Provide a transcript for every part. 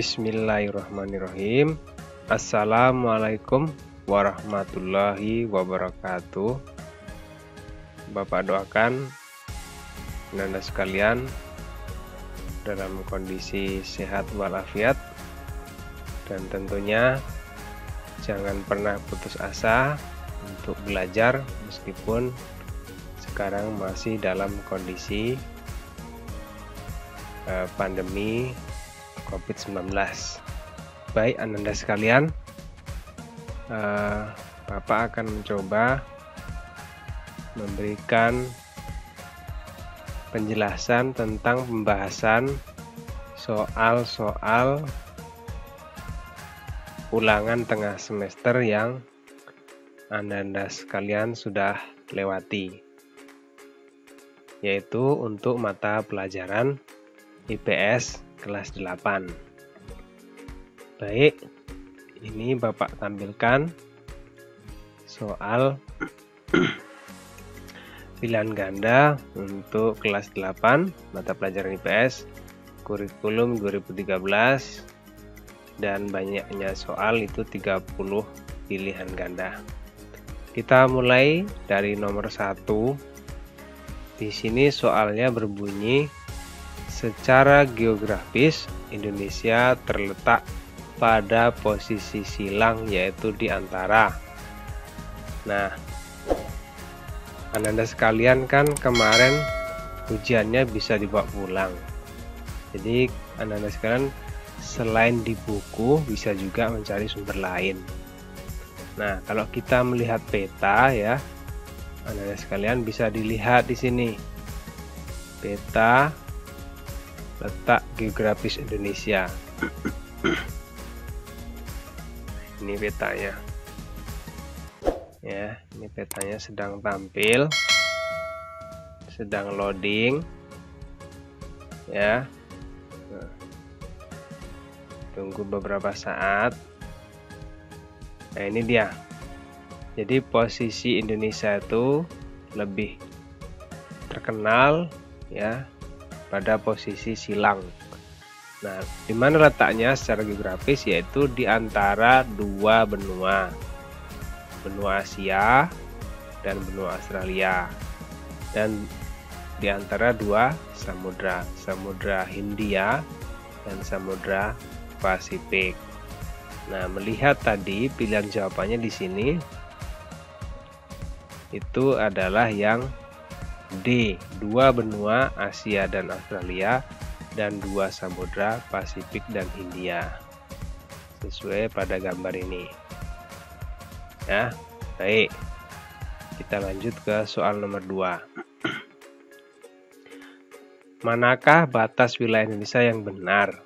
Bismillahirrahmanirrahim. Assalamualaikum warahmatullahi wabarakatuh. Bapak doakan Anda sekalian dalam kondisi sehat walafiat, dan tentunya jangan pernah putus asa untuk belajar meskipun sekarang masih dalam kondisi pandemi COVID-19. Baik Anda sekalian, Bapak akan mencoba memberikan penjelasan tentang pembahasan soal-soal ulangan tengah semester yang Anda sekalian sudah lewati, yaitu untuk mata pelajaran IPS kelas 8. Baik, ini Bapak tampilkan soal pilihan ganda untuk kelas 8 mata pelajaran IPS kurikulum 2013, dan banyaknya soal itu 30 pilihan ganda. Kita mulai dari nomor 1. Di sini soalnya berbunyi, secara geografis Indonesia terletak pada posisi silang, yaitu di antara. Nah, Anda sekalian kan kemarin ujiannya bisa dibawa pulang. Jadi Anda sekalian selain di buku bisa juga mencari sumber lain. Nah, kalau kita melihat peta ya, Anda sekalian bisa dilihat di sini. Peta letak geografis Indonesia. Ini petanya. Ya, ini petanya sedang tampil, sedang loading. Ya. Tunggu beberapa saat. Nah, ini dia. Jadi posisi Indonesia itu lebih terkenal ya pada posisi silang. Nah, di mana letaknya secara geografis, yaitu di antara dua benua, benua Asia dan benua Australia, dan di antara dua samudra, Samudra Hindia dan Samudra Pasifik. Nah, melihat tadi pilihan jawabannya di sini itu adalah yang D, dua benua Asia dan Australia dan dua samudra Pasifik dan Hindia, sesuai pada gambar ini. Ya, baik. Kita lanjut ke soal nomor 2. Manakah batas wilayah Indonesia yang benar?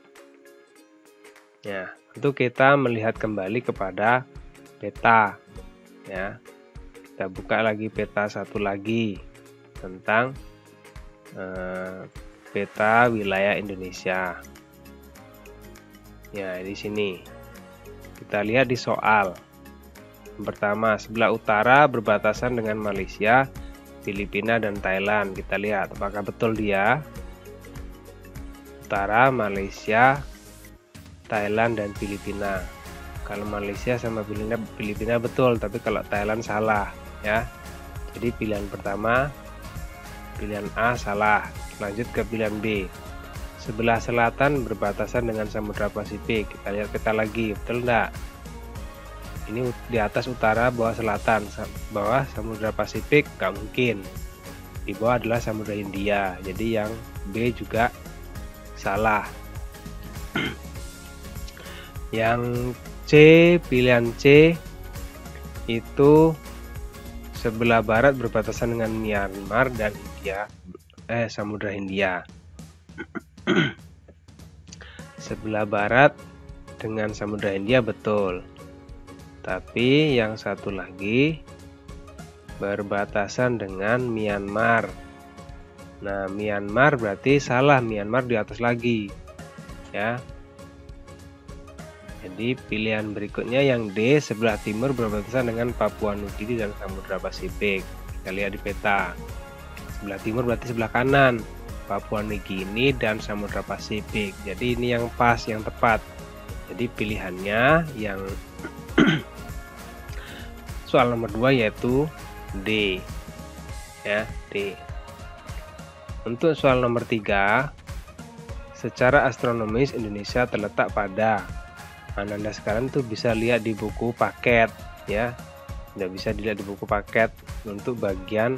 Ya, untuk kita melihat kembali kepada peta. Ya, kita buka lagi peta satu lagi tentang peta wilayah Indonesia. Ya, di sini kita lihat di soal. Yang pertama, sebelah utara berbatasan dengan Malaysia, Filipina dan Thailand. Kita lihat apakah betul dia. Utara, Malaysia, Thailand dan Filipina. Kalau Malaysia sama Filipina betul, tapi kalau Thailand salah ya. Jadi pilihan pertama, pilihan A salah. Lanjut ke pilihan B. Sebelah selatan berbatasan dengan Samudra Pasifik. Kita lihat peta lagi, betul enggak? Ini di atas utara, bawah selatan. Bawah Samudra Pasifik nggak mungkin. Di bawah adalah Samudra Hindia. Jadi yang B juga salah. Yang C, pilihan C itu sebelah barat berbatasan dengan Myanmar dan Samudra Hindia. Sebelah barat dengan Samudra Hindia betul. Tapi yang satu lagi berbatasan dengan Myanmar. Nah, Myanmar berarti salah, Myanmar di atas lagi. Ya. Jadi pilihan berikutnya yang D, sebelah timur berbatasan dengan Papua Nugini dan Samudra Pasifik. Kita lihat di peta. Sebelah timur berarti sebelah kanan, Papua Nugini dan Samudra Pasifik. Jadi ini yang pas, yang tepat. Jadi pilihannya yang soal nomor 2 yaitu D. Ya, D. Untuk soal nomor 3, secara astronomis Indonesia terletak pada. Anda sekarang tuh bisa lihat di buku paket ya. Tidak bisa dilihat di buku paket untuk bagian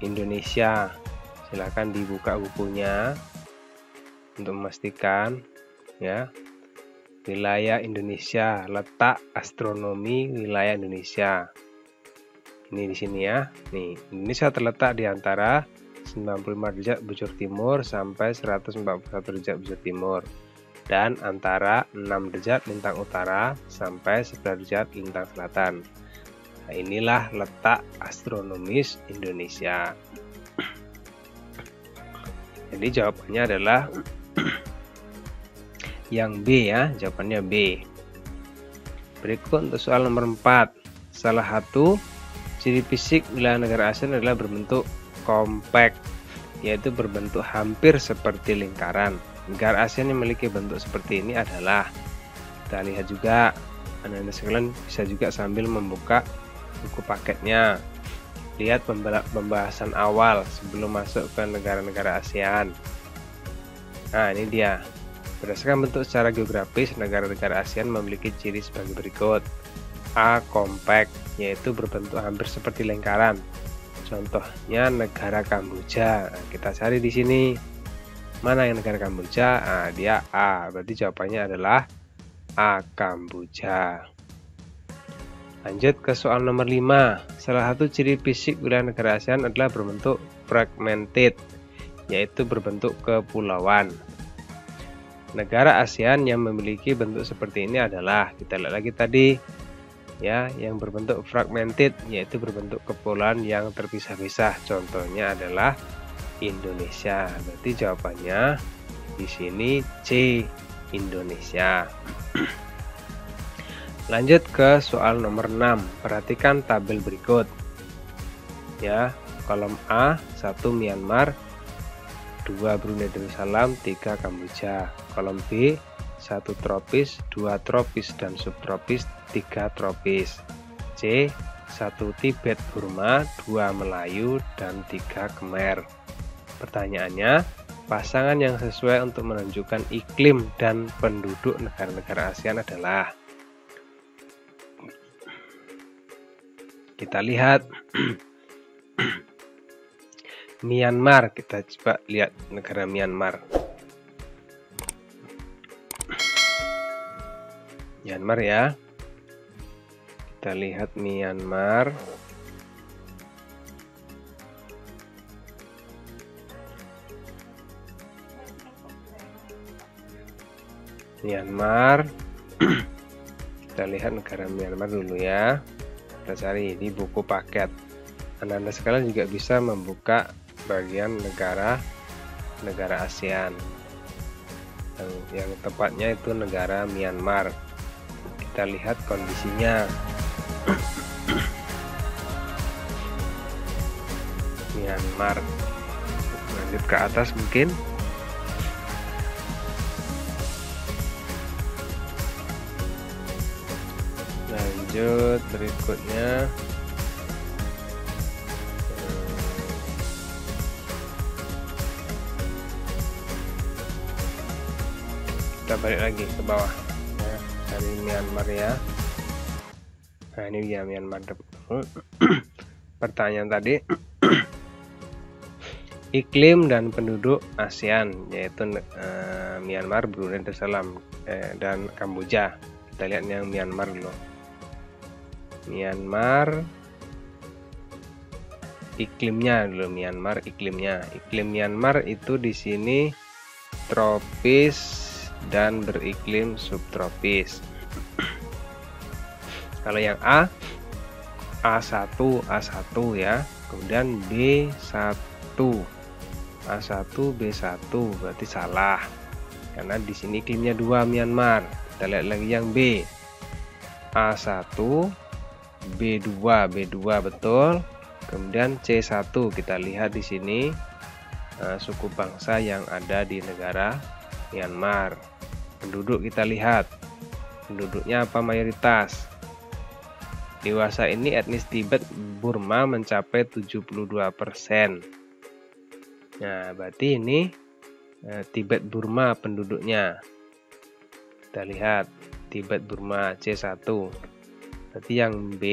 Indonesia. Silahkan dibuka bukunya untuk memastikan ya. Wilayah Indonesia, letak astronomi wilayah Indonesia. Ini di sini ya. Nih, Indonesia terletak di antara 95 derajat bujur timur sampai 141 derajat bujur timur, dan antara 6 derajat lintang utara sampai 11 derajat lintang selatan. Nah, inilah letak astronomis Indonesia. Jadi jawabannya adalah yang B ya, jawabannya B. Berikut untuk soal nomor 4. Salah satu ciri fisik wilayah negara ASEAN adalah berbentuk kompak, yaitu berbentuk hampir seperti lingkaran. Negara ASEAN yang memiliki bentuk seperti ini adalah, kita lihat juga, Anda sekalian bisa juga sambil membuka buku paketnya. Lihat pembahasan awal sebelum masuk ke negara-negara ASEAN. Nah, ini dia. Berdasarkan bentuk secara geografis, negara-negara ASEAN memiliki ciri sebagai berikut. A. Kompak, yaitu berbentuk hampir seperti lingkaran. Contohnya negara Kamboja. Nah, kita cari di sini. Mana yang negara Kamboja? Nah, dia A. Berarti jawabannya adalah A. Kamboja. Lanjut ke soal nomor 5. Salah satu ciri fisik wilayah negara ASEAN adalah berbentuk fragmented, yaitu berbentuk kepulauan. Negara ASEAN yang memiliki bentuk seperti ini adalah, kita lihat lagi tadi ya, yang berbentuk fragmented, yaitu berbentuk kepulauan yang terpisah-pisah. Contohnya adalah Indonesia. Berarti jawabannya di sini C, Indonesia. Lanjut ke soal nomor 6. Perhatikan tabel berikut. Ya, kolom A 1 Myanmar, 2 Brunei Darussalam, 3 Kamboja. Kolom B 1 tropis, 2 tropis dan subtropis, 3 tropis. C 1 Tibet Burma, 2 Melayu dan 3 Khmer. Pertanyaannya, pasangan yang sesuai untuk menunjukkan iklim dan penduduk negara-negara ASEAN adalah, kita lihat Myanmar. Kita coba lihat negara Myanmar. Myanmar ya. Kita lihat Myanmar. Myanmar. Kita lihat negara Myanmar dulu ya. Kita cari di buku paket. Anda sekalian juga bisa membuka bagian negara ASEAN. Yang tepatnya itu negara Myanmar. Kita lihat kondisinya. Myanmar. Lanjut ke atas mungkin. Lanjut berikutnya. Kita balik lagi ke bawah ya, cari Myanmar ya. Nah, ini dia Myanmar. Pertanyaan tadi, iklim dan penduduk ASEAN, yaitu Myanmar, Brunei Darussalam dan Kamboja. Kita lihat yang Myanmar dulu. Myanmar iklimnya dulu. Myanmar iklimnya. Iklim Myanmar itu di sini tropis dan beriklim subtropis. Kalau yang A1 ya. Kemudian B1 A1 B1, berarti salah. Karena di sini iklimnya 2 Myanmar. Kita lihat lagi yang B. A1 B2 betul. Kemudian C1, kita lihat di sini suku bangsa yang ada di negara Myanmar. Penduduk kita lihat penduduknya apa mayoritas? Dewasa ini etnis Tibet Burma mencapai 72%. Nah, berarti ini Tibet Burma penduduknya. Kita lihat Tibet Burma C1. Berarti yang B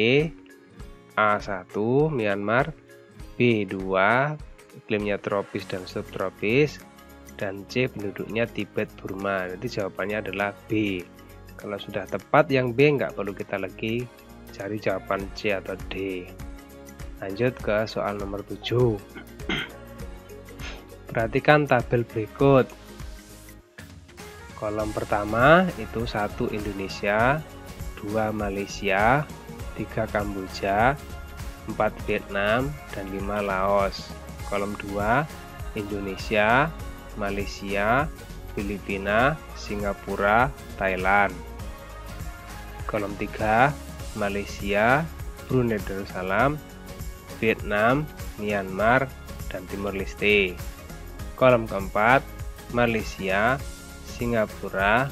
A1 Myanmar, B2 iklimnya tropis dan subtropis, dan C penduduknya Tibet Burma. Jadi jawabannya adalah B. Kalau sudah tepat yang B nggak perlu kita lagi cari jawaban C atau D. Lanjut ke soal nomor 7. Perhatikan tabel berikut. Kolom pertama itu 1 Indonesia, 2 Malaysia, 3 Kamboja, 4 Vietnam, dan 5 Laos. Kolom 2 Indonesia, Malaysia, Filipina, Singapura, Thailand. Kolom 3 Malaysia, Brunei Darussalam, Vietnam, Myanmar, dan Timor Leste. Kolom keempat Malaysia, Singapura,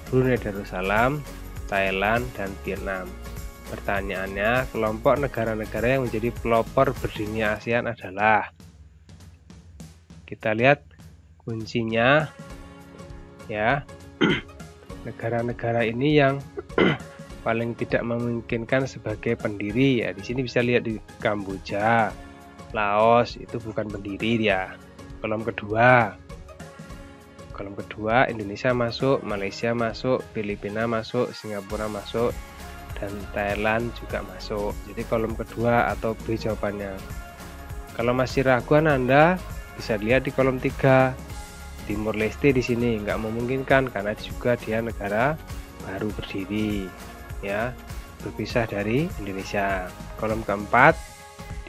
Brunei Darussalam, Thailand, dan Vietnam. Pertanyaannya, kelompok negara-negara yang menjadi pelopor berdirinya ASEAN adalah, kita lihat kuncinya ya, negara-negara ini yang paling tidak memungkinkan sebagai pendiri ya. Di sini bisa lihat di Kamboja, Laos itu bukan pendiri dia. Kolom kedua Indonesia masuk, Malaysia masuk, Filipina masuk, Singapura masuk, dan Thailand juga masuk. Jadi kolom kedua atau B jawabannya. Kalau masih ragu Anda bisa lihat di kolom 3. Timor Leste di sini nggak memungkinkan karena juga dia negara baru berdiri ya, berpisah dari Indonesia. Kolom keempat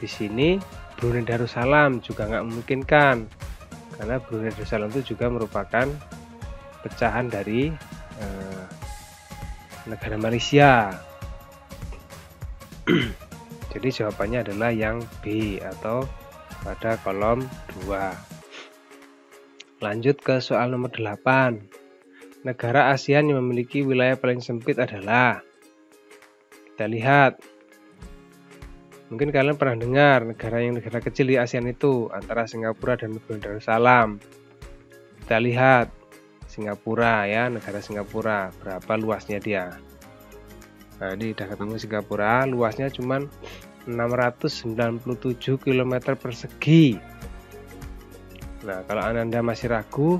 di sini Brunei Darussalam juga nggak memungkinkan karena Brunei Darussalam itu juga merupakan pecahan dari negara Malaysia. Jadi jawabannya adalah yang B atau pada kolom 2. Lanjut ke soal nomor 8. Negara ASEAN yang memiliki wilayah paling sempit adalah, kita lihat, mungkin kalian pernah dengar negara kecil di ASEAN itu antara Singapura dan Brunei Darussalam. Kita lihat Singapura ya, negara Singapura, berapa luasnya dia. Nah, ini udah ketemu Singapura, luasnya cuma 697 km persegi. Nah, kalau Anda masih ragu,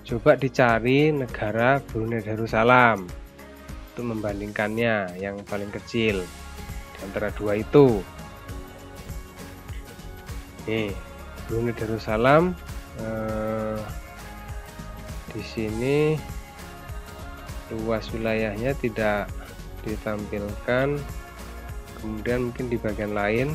coba dicari negara Brunei Darussalam untuk membandingkannya yang paling kecil di antara dua itu. Nih, Brunei Darussalam di sini luas wilayahnya tidak ditampilkan. Kemudian mungkin di bagian lain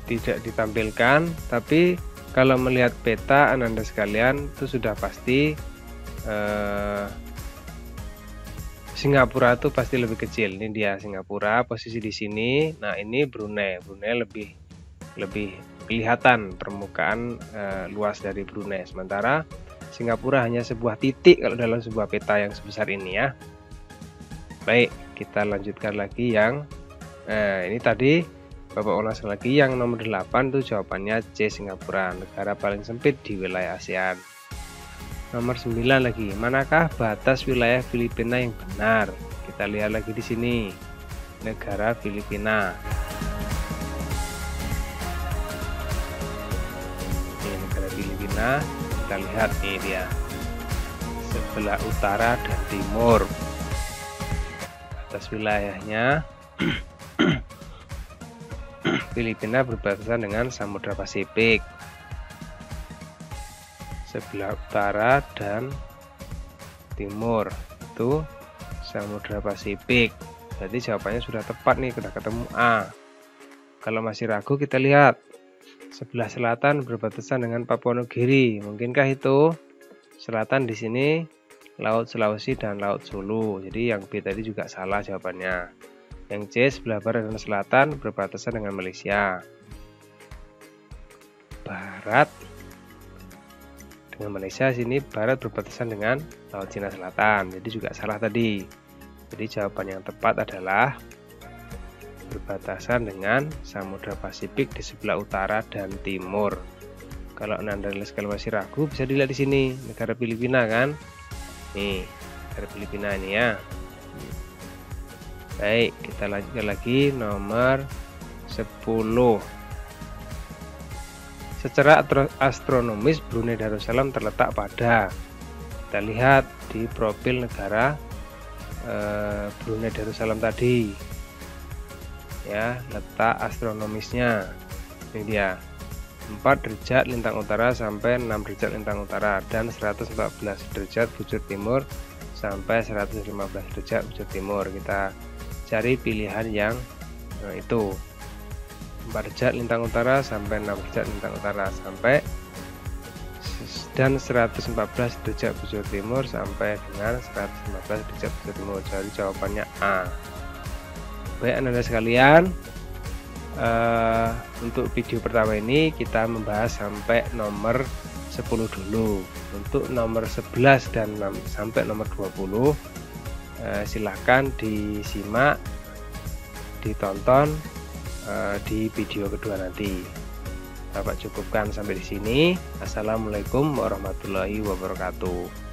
tidak ditampilkan, tapi kalau melihat peta Anda sekalian itu sudah pasti Singapura itu pasti lebih kecil. Ini dia Singapura posisi di sini. Nah, ini Brunei lebih kelihatan permukaan luas dari Brunei, sementara Singapura hanya sebuah titik kalau dalam sebuah peta yang sebesar ini ya. Baik, kita lanjutkan lagi yang ini tadi Bapak ulas lagi yang nomor 8 tuh jawabannya C, Singapura, negara paling sempit di wilayah ASEAN. Nomor 9 lagi, manakah batas wilayah Filipina yang benar? Kita lihat lagi di sini, negara Filipina. Ini negara Filipina, kita lihat ini dia, sebelah utara dan timur. Batas wilayahnya Filipina berbatasan dengan Samudra Pasifik sebelah utara dan timur itu Samudra Pasifik. Jadi jawabannya sudah tepat nih, sudah ketemu A. Kalau masih ragu kita lihat sebelah selatan berbatasan dengan Papua Nugini. Mungkinkah itu? Selatan di sini Laut Sulawesi dan Laut Sulu. Jadi yang B tadi juga salah jawabannya. Yang C sebelah barat dan selatan berbatasan dengan Malaysia. Barat dengan Malaysia, sini barat berbatasan dengan Laut Cina Selatan. Jadi juga salah tadi. Jadi jawaban yang tepat adalah berbatasan dengan Samudra Pasifik di sebelah utara dan timur. Kalau Anda sekali masih ragu, bisa dilihat di sini negara Filipina kan. Nih, negara Filipina ini ya. Baik, kita lanjutkan lagi nomor 10. Secara astronomis Brunei Darussalam terletak pada, kita lihat di profil negara Brunei Darussalam tadi ya, letak astronomisnya ini dia, 4 derajat lintang utara sampai 6 derajat lintang utara dan 114 derajat bujur timur sampai 115 derajat bujur timur. Kita cari pilihan yang itu 4 derajat lintang utara sampai 6 derajat lintang utara sampai dan 114 derajat bujur timur sampai dengan 115 derajat bujur timur. Jadi jawabannya A. Baik Anda sekalian, untuk video pertama ini kita membahas sampai nomor 10 dulu. Untuk nomor 11 dan sampai nomor 20 silahkan disimak, ditonton di video kedua nanti. Bapak cukupkan sampai di sini. Assalamualaikum warahmatullahi wabarakatuh.